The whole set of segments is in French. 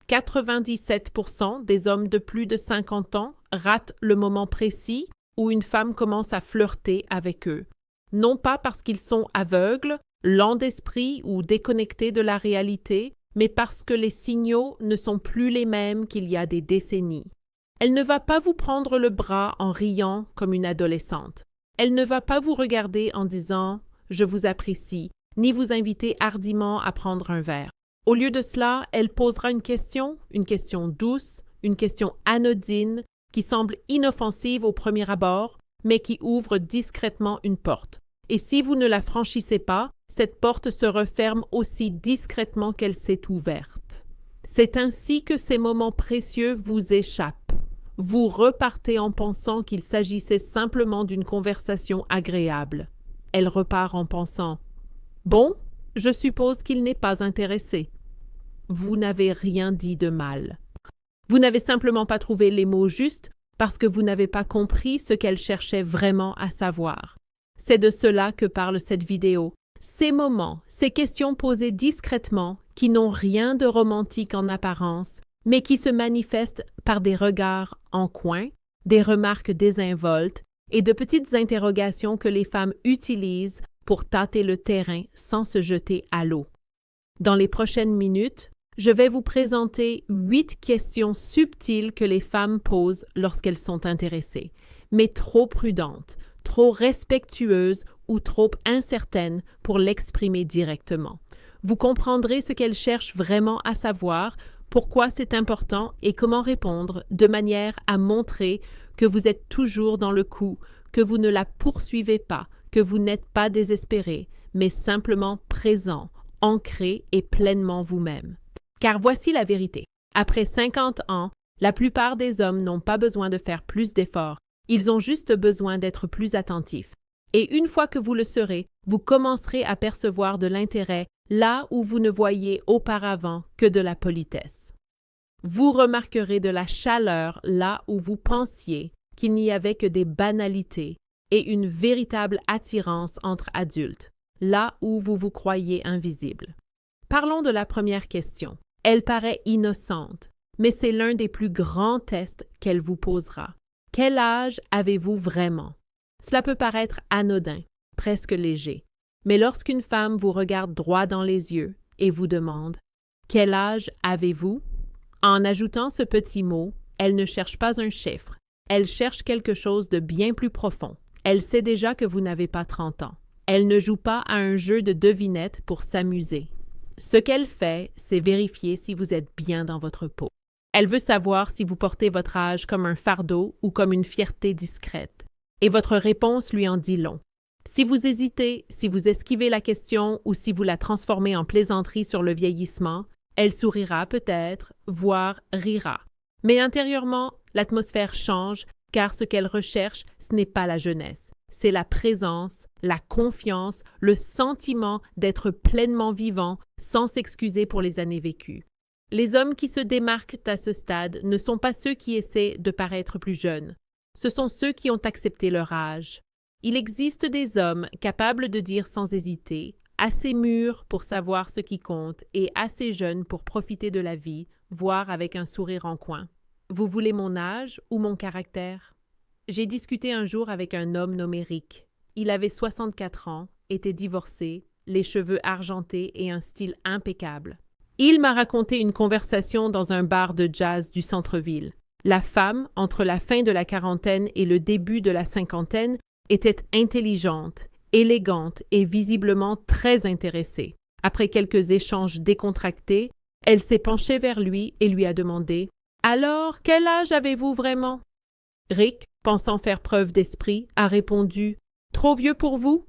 97% des hommes de plus de 50 ans ratent le moment précis où une femme commence à flirter avec eux. Non pas parce qu'ils sont aveugles, lents d'esprit ou déconnectés de la réalité, mais parce que les signaux ne sont plus les mêmes qu'il y a des décennies. Elle ne va pas vous prendre le bras en riant comme une adolescente. Elle ne va pas vous regarder en disant « je vous apprécie », ni vous inviter hardiment à prendre un verre. Au lieu de cela, elle posera une question douce, une question anodine, qui semble inoffensive au premier abord, mais qui ouvre discrètement une porte. Et si vous ne la franchissez pas, cette porte se referme aussi discrètement qu'elle s'est ouverte. C'est ainsi que ces moments précieux vous échappent. Vous repartez en pensant qu'il s'agissait simplement d'une conversation agréable. Elle repart en pensant « Bon, je suppose qu'il n'est pas intéressé. » Vous n'avez rien dit de mal. Vous n'avez simplement pas trouvé les mots justes parce que vous n'avez pas compris ce qu'elle cherchait vraiment à savoir. C'est de cela que parle cette vidéo. Ces moments, ces questions posées discrètement, qui n'ont rien de romantique en apparence, mais qui se manifestent par des regards en coin, des remarques désinvoltes et de petites interrogations que les femmes utilisent pour tâter le terrain sans se jeter à l'eau. Dans les prochaines minutes, je vais vous présenter 8 questions subtiles que les femmes posent lorsqu'elles sont intéressées, mais trop prudentes, trop respectueuses ou trop incertaines pour l'exprimer directement. Vous comprendrez ce qu'elles cherchent vraiment à savoir, pourquoi c'est important et comment répondre de manière à montrer que vous êtes toujours dans le coup, que vous ne la poursuivez pas, que vous n'êtes pas désespéré, mais simplement présent, ancré et pleinement vous-même. Car voici la vérité. Après 50 ans, la plupart des hommes n'ont pas besoin de faire plus d'efforts. Ils ont juste besoin d'être plus attentifs. Et une fois que vous le serez, vous commencerez à percevoir de l'intérêt là où vous ne voyiez auparavant que de la politesse. Vous remarquerez de la chaleur là où vous pensiez qu'il n'y avait que des banalités et une véritable attirance entre adultes, là où vous vous croyez invisible. Parlons de la première question. Elle paraît innocente, mais c'est l'un des plus grands tests qu'elle vous posera. Quel âge avez-vous vraiment? Cela peut paraître anodin, presque léger, mais lorsqu'une femme vous regarde droit dans les yeux et vous demande « Quel âge avez-vous ?» En ajoutant ce petit mot, elle ne cherche pas un chiffre, elle cherche quelque chose de bien plus profond. Elle sait déjà que vous n'avez pas 30 ans. Elle ne joue pas à un jeu de devinette pour s'amuser. Ce qu'elle fait, c'est vérifier si vous êtes bien dans votre peau. Elle veut savoir si vous portez votre âge comme un fardeau ou comme une fierté discrète. Et votre réponse lui en dit long. Si vous hésitez, si vous esquivez la question ou si vous la transformez en plaisanterie sur le vieillissement, elle sourira peut-être, voire rira. Mais intérieurement, l'atmosphère change car ce qu'elle recherche, ce n'est pas la jeunesse. C'est la présence, la confiance, le sentiment d'être pleinement vivant sans s'excuser pour les années vécues. Les hommes qui se démarquent à ce stade ne sont pas ceux qui essaient de paraître plus jeunes. Ce sont ceux qui ont accepté leur âge. Il existe des hommes capables de dire sans hésiter, assez mûrs pour savoir ce qui compte et assez jeunes pour profiter de la vie, voire avec un sourire en coin. Vous voulez mon âge ou mon caractère? J'ai discuté un jour avec un homme nommé Rick. Il avait 64 ans, était divorcé, les cheveux argentés et un style impeccable. Il m'a raconté une conversation dans un bar de jazz du centre-ville. La femme, entre la fin de la quarantaine et le début de la cinquantaine, était intelligente, élégante et visiblement très intéressée. Après quelques échanges décontractés, elle s'est penchée vers lui et lui a demandé « Alors, quel âge avez-vous vraiment ?» Rick, pensant faire preuve d'esprit, a répondu « Trop vieux pour vous ?»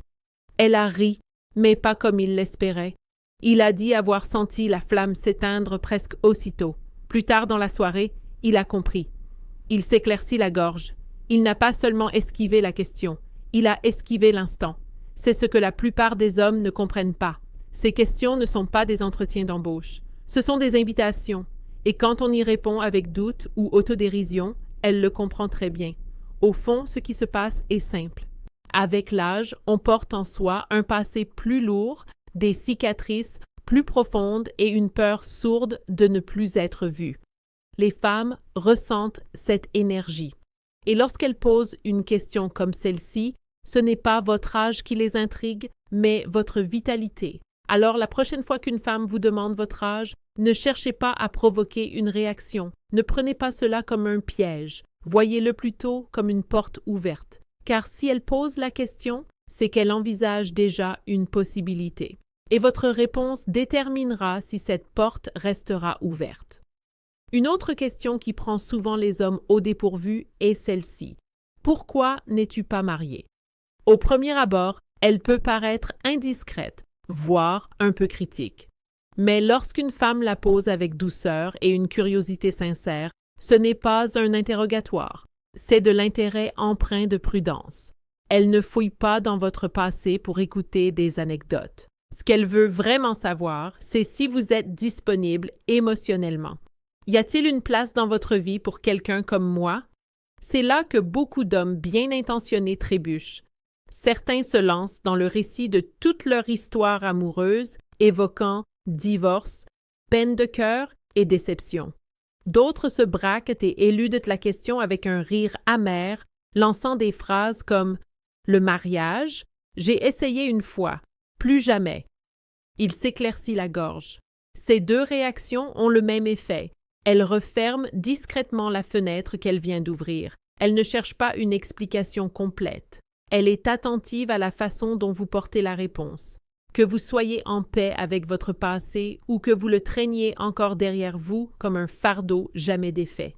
Elle a ri, mais pas comme il l'espérait. Il a dit avoir senti la flamme s'éteindre presque aussitôt. Plus tard dans la soirée, il a compris. Il s'éclaircit la gorge. Il n'a pas seulement esquivé la question, il a esquivé l'instant. C'est ce que la plupart des hommes ne comprennent pas. Ces questions ne sont pas des entretiens d'embauche. Ce sont des invitations. Et quand on y répond avec doute ou autodérision, elle le comprend très bien. Au fond, ce qui se passe est simple. Avec l'âge, on porte en soi un passé plus lourd, des cicatrices, plus profonde et une peur sourde de ne plus être vue. Les femmes ressentent cette énergie. Et lorsqu'elles posent une question comme celle-ci, ce n'est pas votre âge qui les intrigue, mais votre vitalité. Alors, la prochaine fois qu'une femme vous demande votre âge, ne cherchez pas à provoquer une réaction. Ne prenez pas cela comme un piège. Voyez-le plutôt comme une porte ouverte. Car si elle pose la question, c'est qu'elle envisage déjà une possibilité. Et votre réponse déterminera si cette porte restera ouverte. Une autre question qui prend souvent les hommes au dépourvu est celle-ci. Pourquoi n'es-tu pas marié? Au premier abord, elle peut paraître indiscrète, voire un peu critique. Mais lorsqu'une femme la pose avec douceur et une curiosité sincère, ce n'est pas un interrogatoire, c'est de l'intérêt empreint de prudence. Elle ne fouille pas dans votre passé pour écouter des anecdotes. Ce qu'elle veut vraiment savoir, c'est si vous êtes disponible émotionnellement. Y a-t-il une place dans votre vie pour quelqu'un comme moi? C'est là que beaucoup d'hommes bien intentionnés trébuchent. Certains se lancent dans le récit de toute leur histoire amoureuse, évoquant divorce, peine de cœur et déception. D'autres se braquent et éludent la question avec un rire amer, lançant des phrases comme « Le mariage, j'ai essayé une fois, plus jamais ». Il s'éclaircit la gorge. Ces deux réactions ont le même effet. Elle referme discrètement la fenêtre qu'elle vient d'ouvrir. Elle ne cherche pas une explication complète. Elle est attentive à la façon dont vous portez la réponse. Que vous soyez en paix avec votre passé ou que vous le traîniez encore derrière vous comme un fardeau jamais défait.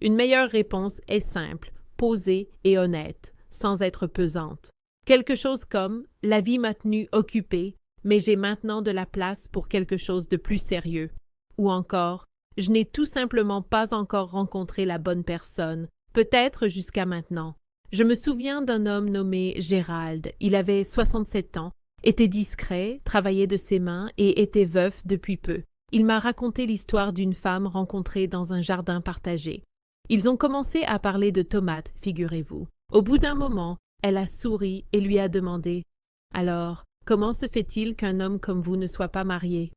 Une meilleure réponse est simple, posée et honnête, sans être pesante. Quelque chose comme « La vie m'a tenu occupée, mais j'ai maintenant de la place pour quelque chose de plus sérieux. » Ou encore « Je n'ai tout simplement pas encore rencontré la bonne personne, peut-être jusqu'à maintenant. » Je me souviens d'un homme nommé Gérald. Il avait 67 ans, était discret, travaillait de ses mains et était veuf depuis peu. Il m'a raconté l'histoire d'une femme rencontrée dans un jardin partagé. Ils ont commencé à parler de tomates, figurez-vous. Au bout d'un moment, elle a souri et lui a demandé « Alors, comment se fait-il qu'un homme comme vous ne soit pas marié ?»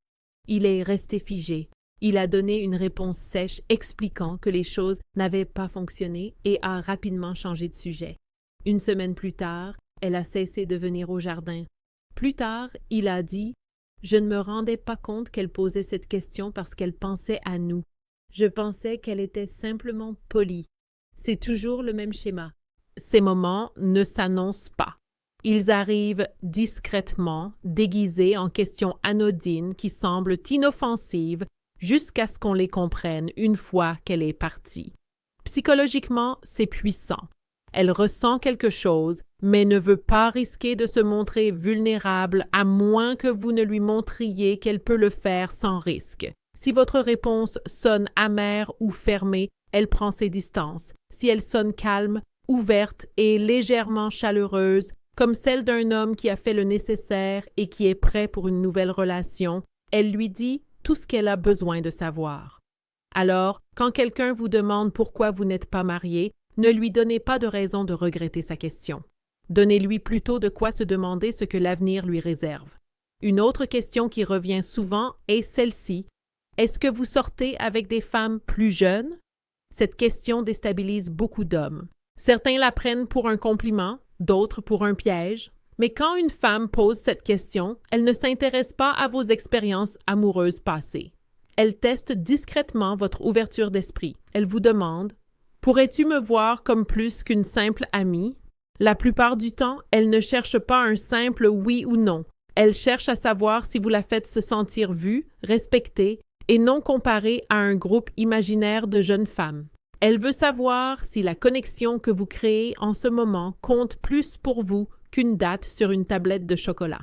Il est resté figé. Il a donné une réponse sèche expliquant que les choses n'avaient pas fonctionné et a rapidement changé de sujet. Une semaine plus tard, elle a cessé de venir au jardin. Plus tard, il a dit « Je ne me rendais pas compte qu'elle posait cette question parce qu'elle pensait à nous. Je pensais qu'elle était simplement polie. » C'est toujours le même schéma. Ces moments ne s'annoncent pas. Ils arrivent discrètement, déguisés en questions anodines qui semblent inoffensives jusqu'à ce qu'on les comprenne une fois qu'elle est partie. Psychologiquement, c'est puissant. Elle ressent quelque chose, mais ne veut pas risquer de se montrer vulnérable à moins que vous ne lui montriez qu'elle peut le faire sans risque. Si votre réponse sonne amère ou fermée, elle prend ses distances. Si elle sonne calme, ouverte et légèrement chaleureuse, comme celle d'un homme qui a fait le nécessaire et qui est prêt pour une nouvelle relation, elle lui dit tout ce qu'elle a besoin de savoir. Alors, quand quelqu'un vous demande pourquoi vous n'êtes pas marié, ne lui donnez pas de raison de regretter sa question. Donnez-lui plutôt de quoi se demander ce que l'avenir lui réserve. Une autre question qui revient souvent est celle-ci. Est-ce que vous sortez avec des femmes plus jeunes? Cette question déstabilise beaucoup d'hommes. Certains la prennent pour un compliment, d'autres pour un piège. Mais quand une femme pose cette question, elle ne s'intéresse pas à vos expériences amoureuses passées. Elle teste discrètement votre ouverture d'esprit. Elle vous demande « Pourrais-tu me voir comme plus qu'une simple amie? » La plupart du temps, elle ne cherche pas un simple oui ou non. Elle cherche à savoir si vous la faites se sentir vue, respectée et non comparée à un groupe imaginaire de jeunes femmes. Elle veut savoir si la connexion que vous créez en ce moment compte plus pour vous qu'une date sur une tablette de chocolat.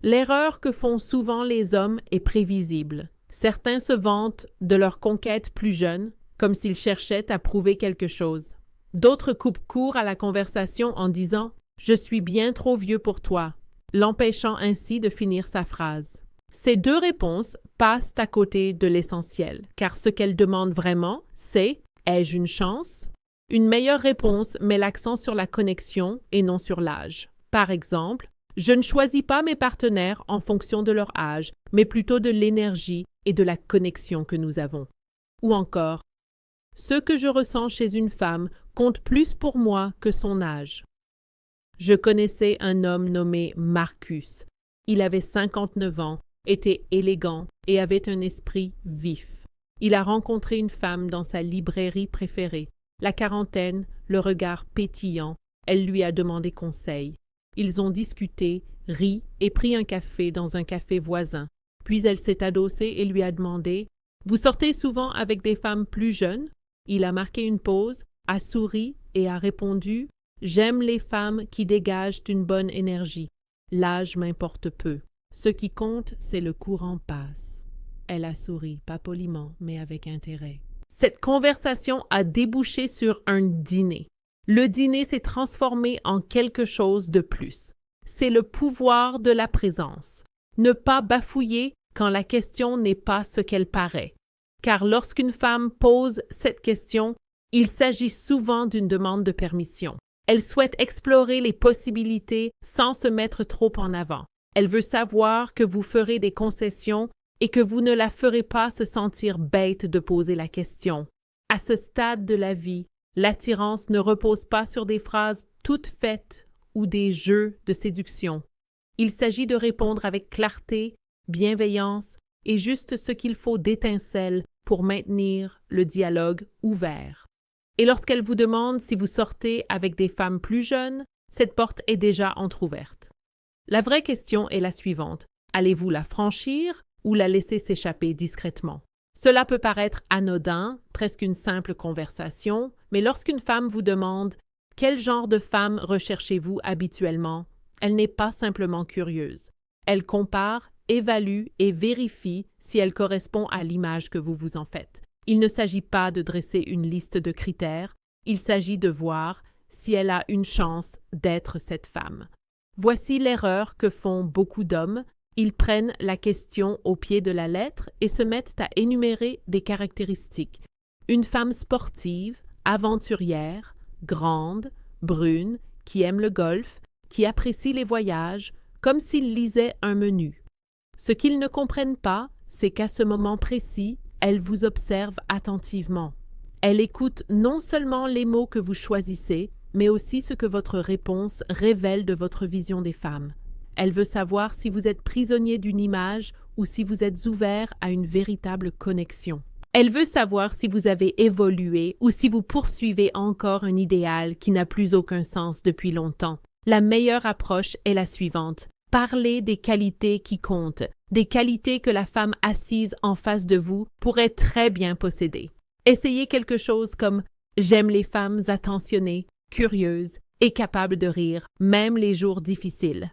L'erreur que font souvent les hommes est prévisible. Certains se vantent de leur conquête plus jeune, comme s'ils cherchaient à prouver quelque chose. D'autres coupent court à la conversation en disant « Je suis bien trop vieux pour toi », l'empêchant ainsi de finir sa phrase. Ces deux réponses passent à côté de l'essentiel, car ce qu'elles demandent vraiment, c'est « Ai-je une chance ?» Une meilleure réponse met l'accent sur la connexion et non sur l'âge. Par exemple, Je ne choisis pas mes partenaires en fonction de leur âge, mais plutôt de l'énergie et de la connexion que nous avons. Ou encore, ce que je ressens chez une femme compte plus pour moi que son âge. Je connaissais un homme nommé Marcus. Il avait 59 ans, était élégant et avait un esprit vif. Il a rencontré une femme dans sa librairie préférée. La quarantaine, le regard pétillant, elle lui a demandé conseil. Ils ont discuté, ri et pris un café dans un café voisin. Puis elle s'est adossée et lui a demandé « Vous sortez souvent avec des femmes plus jeunes ?» Il a marqué une pause, a souri et a répondu « J'aime les femmes qui dégagent une bonne énergie. L'âge m'importe peu. Ce qui compte, c'est le courant passe. » Elle a souri, pas poliment, mais avec intérêt. Cette conversation a débouché sur un dîner. Le dîner s'est transformé en quelque chose de plus. C'est le pouvoir de la présence. Ne pas bafouiller quand la question n'est pas ce qu'elle paraît. Car lorsqu'une femme pose cette question, il s'agit souvent d'une demande de permission. Elle souhaite explorer les possibilités sans se mettre trop en avant. Elle veut savoir que vous ferez des concessions et que vous ne la ferez pas se sentir bête de poser la question. À ce stade de la vie, l'attirance ne repose pas sur des phrases toutes faites ou des jeux de séduction. Il s'agit de répondre avec clarté, bienveillance et juste ce qu'il faut d'étincelles pour maintenir le dialogue ouvert. Et lorsqu'elle vous demande si vous sortez avec des femmes plus jeunes, cette porte est déjà entr'ouverte. La vraie question est la suivante. Allez-vous la franchir ou la laisser s'échapper discrètement? Cela peut paraître anodin, presque une simple conversation, mais lorsqu'une femme vous demande « Quel genre de femme recherchez-vous habituellement ?» elle n'est pas simplement curieuse. Elle compare, évalue et vérifie si elle correspond à l'image que vous vous en faites. Il ne s'agit pas de dresser une liste de critères, il s'agit de voir si elle a une chance d'être cette femme. Voici l'erreur que font beaucoup d'hommes. Ils prennent la question au pied de la lettre et se mettent à énumérer des caractéristiques. Une femme sportive, aventurière, grande, brune, qui aime le golf, qui apprécie les voyages, comme s'ils lisaient un menu. Ce qu'ils ne comprennent pas, c'est qu'à ce moment précis, elle vous observe attentivement. Elle écoute non seulement les mots que vous choisissez, mais aussi ce que votre réponse révèle de votre vision des femmes. Elle veut savoir si vous êtes prisonnier d'une image ou si vous êtes ouvert à une véritable connexion. Elle veut savoir si vous avez évolué ou si vous poursuivez encore un idéal qui n'a plus aucun sens depuis longtemps. La meilleure approche est la suivante. Parlez des qualités qui comptent, des qualités que la femme assise en face de vous pourrait très bien posséder. Essayez quelque chose comme « J'aime les femmes attentionnées, curieuses et capables de rire, même les jours difficiles ».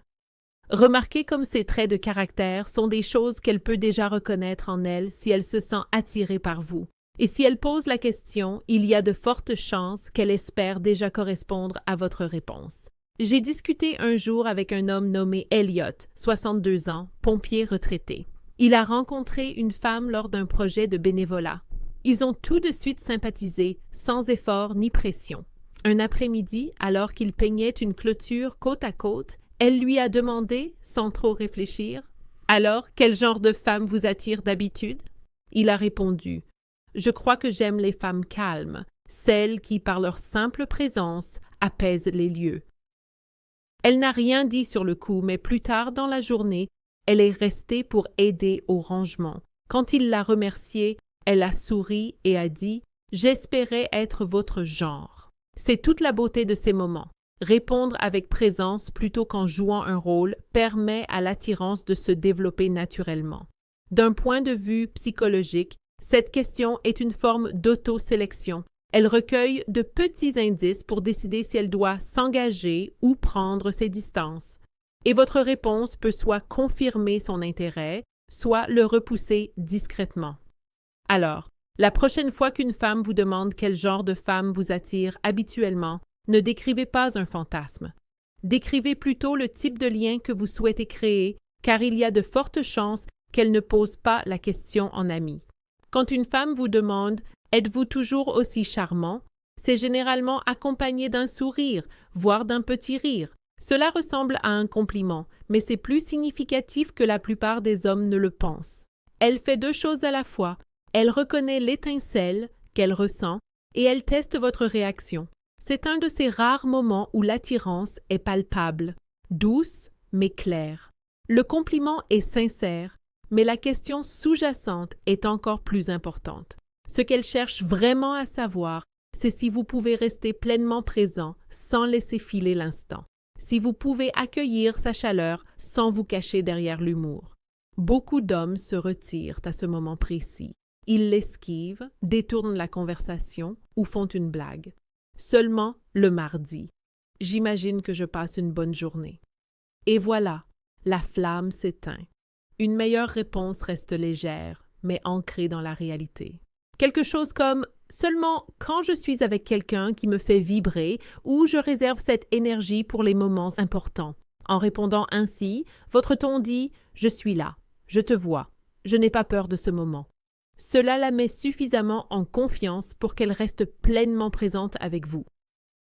Remarquez comme ces traits de caractère sont des choses qu'elle peut déjà reconnaître en elle si elle se sent attirée par vous. Et si elle pose la question, il y a de fortes chances qu'elle espère déjà correspondre à votre réponse. J'ai discuté un jour avec un homme nommé Elliot, 62 ans, pompier retraité. Il a rencontré une femme lors d'un projet de bénévolat. Ils ont tout de suite sympathisé, sans effort ni pression. Un après-midi, alors qu'ils peignaient une clôture côte à côte, elle lui a demandé, sans trop réfléchir, « Alors, quel genre de femme vous attire d'habitude ?» Il a répondu, « Je crois que j'aime les femmes calmes, celles qui, par leur simple présence, apaisent les lieux. » Elle n'a rien dit sur le coup, mais plus tard dans la journée, elle est restée pour aider au rangement. Quand il l'a remerciée, elle a souri et a dit « J'espérais être votre genre. » C'est toute la beauté de ces moments. Répondre avec présence plutôt qu'en jouant un rôle permet à l'attirance de se développer naturellement. D'un point de vue psychologique, cette question est une forme d'autosélection. Elle recueille de petits indices pour décider si elle doit s'engager ou prendre ses distances. Et votre réponse peut soit confirmer son intérêt, soit le repousser discrètement. Alors, la prochaine fois qu'une femme vous demande quel genre de femme vous attire habituellement, ne décrivez pas un fantasme. Décrivez plutôt le type de lien que vous souhaitez créer, car il y a de fortes chances qu'elle ne pose pas la question en ami. Quand une femme vous demande « Êtes-vous toujours aussi charmant ?», c'est généralement accompagné d'un sourire, voire d'un petit rire. Cela ressemble à un compliment, mais c'est plus significatif que la plupart des hommes ne le pensent. Elle fait deux choses à la fois. Elle reconnaît l'étincelle qu'elle ressent et elle teste votre réaction. C'est un de ces rares moments où l'attirance est palpable, douce mais claire. Le compliment est sincère, mais la question sous-jacente est encore plus importante. Ce qu'elle cherche vraiment à savoir, c'est si vous pouvez rester pleinement présent sans laisser filer l'instant. Si vous pouvez accueillir sa chaleur sans vous cacher derrière l'humour. Beaucoup d'hommes se retirent à ce moment précis. Ils l'esquivent, détournent la conversation ou font une blague. Seulement le mardi. J'imagine que je passe une bonne journée. Et voilà, la flamme s'éteint. Une meilleure réponse reste légère, mais ancrée dans la réalité. Quelque chose comme « seulement quand je suis avec quelqu'un qui me fait vibrer ou je réserve cette énergie pour les moments importants. » En répondant ainsi, votre ton dit « je suis là, je te vois, je n'ai pas peur de ce moment ». Cela la met suffisamment en confiance pour qu'elle reste pleinement présente avec vous.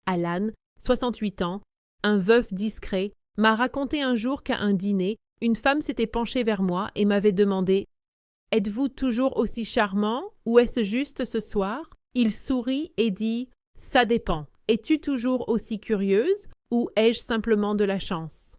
Alan, 68 ans, un veuf discret, m'a raconté un jour qu'à un dîner, une femme s'était penchée vers moi et m'avait demandé « Êtes-vous toujours aussi charmant ou est-ce juste ce soir ?» Il sourit et dit « Ça dépend. Es-tu toujours aussi curieuse ou ai-je simplement de la chance ?»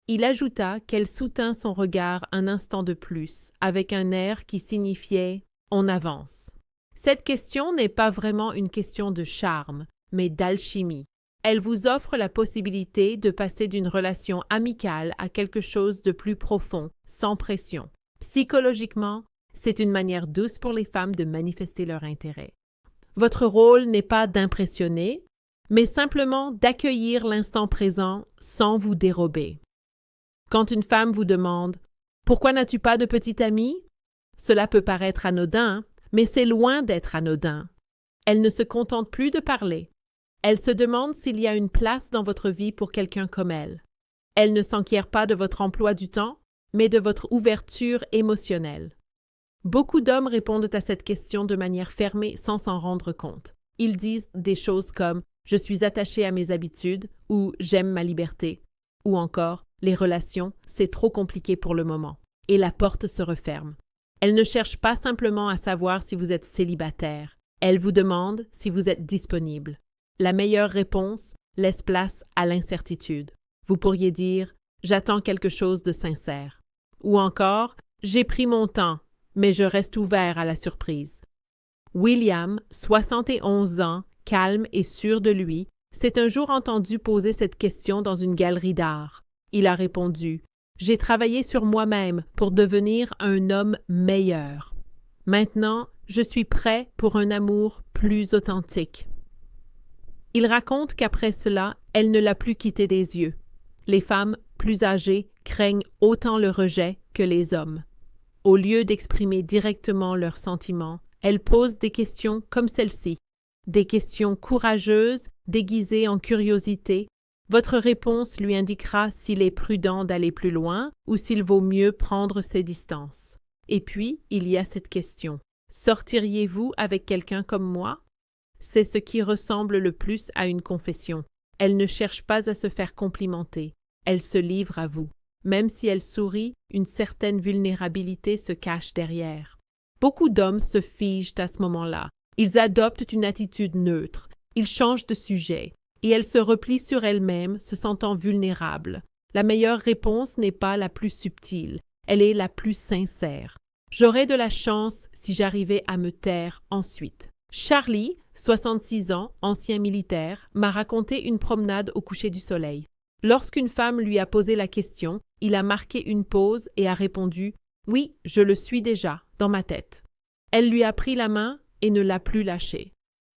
Il ajouta qu'elle soutint son regard un instant de plus, avec un air qui signifiait « On avance ». Cette question n'est pas vraiment une question de charme, mais d'alchimie. Elle vous offre la possibilité de passer d'une relation amicale à quelque chose de plus profond, sans pression. Psychologiquement, c'est une manière douce pour les femmes de manifester leur intérêt. Votre rôle n'est pas d'impressionner, mais simplement d'accueillir l'instant présent sans vous dérober. Quand une femme vous demande « Pourquoi n'as-tu pas de petite amie ?» Cela peut paraître anodin, mais c'est loin d'être anodin. Elle ne se contente plus de parler. Elle se demande s'il y a une place dans votre vie pour quelqu'un comme elle. Elle ne s'enquiert pas de votre emploi du temps, mais de votre ouverture émotionnelle. Beaucoup d'hommes répondent à cette question de manière fermée sans s'en rendre compte. Ils disent des choses comme « je suis attaché à mes habitudes » ou « j'aime ma liberté » ou encore « les relations, c'est trop compliqué pour le moment » et la porte se referme. Elle ne cherche pas simplement à savoir si vous êtes célibataire. Elle vous demande si vous êtes disponible. La meilleure réponse laisse place à l'incertitude. Vous pourriez dire « j'attends quelque chose de sincère » ou encore « j'ai pris mon temps, mais je reste ouvert à la surprise. » William, 71 ans, calme et sûr de lui, s'est un jour entendu poser cette question dans une galerie d'art. Il a répondu « J'ai travaillé sur moi-même pour devenir un homme meilleur. Maintenant, je suis prêt pour un amour plus authentique. » Il raconte qu'après cela, elle ne l'a plus quitté des yeux. Les femmes plus âgées craignent autant le rejet que les hommes. Au lieu d'exprimer directement leurs sentiments, elles posent des questions comme celle-ci, des questions courageuses, déguisées en curiosité. Votre réponse lui indiquera s'il est prudent d'aller plus loin ou s'il vaut mieux prendre ses distances. Et puis, il y a cette question. Sortiriez-vous avec quelqu'un comme moi? C'est ce qui ressemble le plus à une confession. Elle ne cherche pas à se faire complimenter. Elle se livre à vous. Même si elle sourit, une certaine vulnérabilité se cache derrière. Beaucoup d'hommes se figent à ce moment-là. Ils adoptent une attitude neutre. Ils changent de sujet. Et elle se replie sur elle-même, se sentant vulnérable. La meilleure réponse n'est pas la plus subtile. Elle est la plus sincère. J'aurais de la chance si j'arrivais à me taire ensuite. Charlie, 66 ans, ancien militaire, m'a raconté une promenade au coucher du soleil. Lorsqu'une femme lui a posé la question, il a marqué une pause et a répondu « Oui, je le suis déjà, dans ma tête ». Elle lui a pris la main et ne l'a plus lâchée.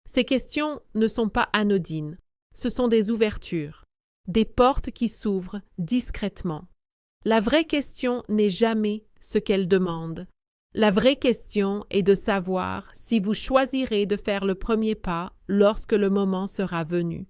Ces questions ne sont pas anodines. Ce sont des ouvertures, des portes qui s'ouvrent discrètement. La vraie question n'est jamais ce qu'elle demande. La vraie question est de savoir si vous choisirez de faire le premier pas lorsque le moment sera venu.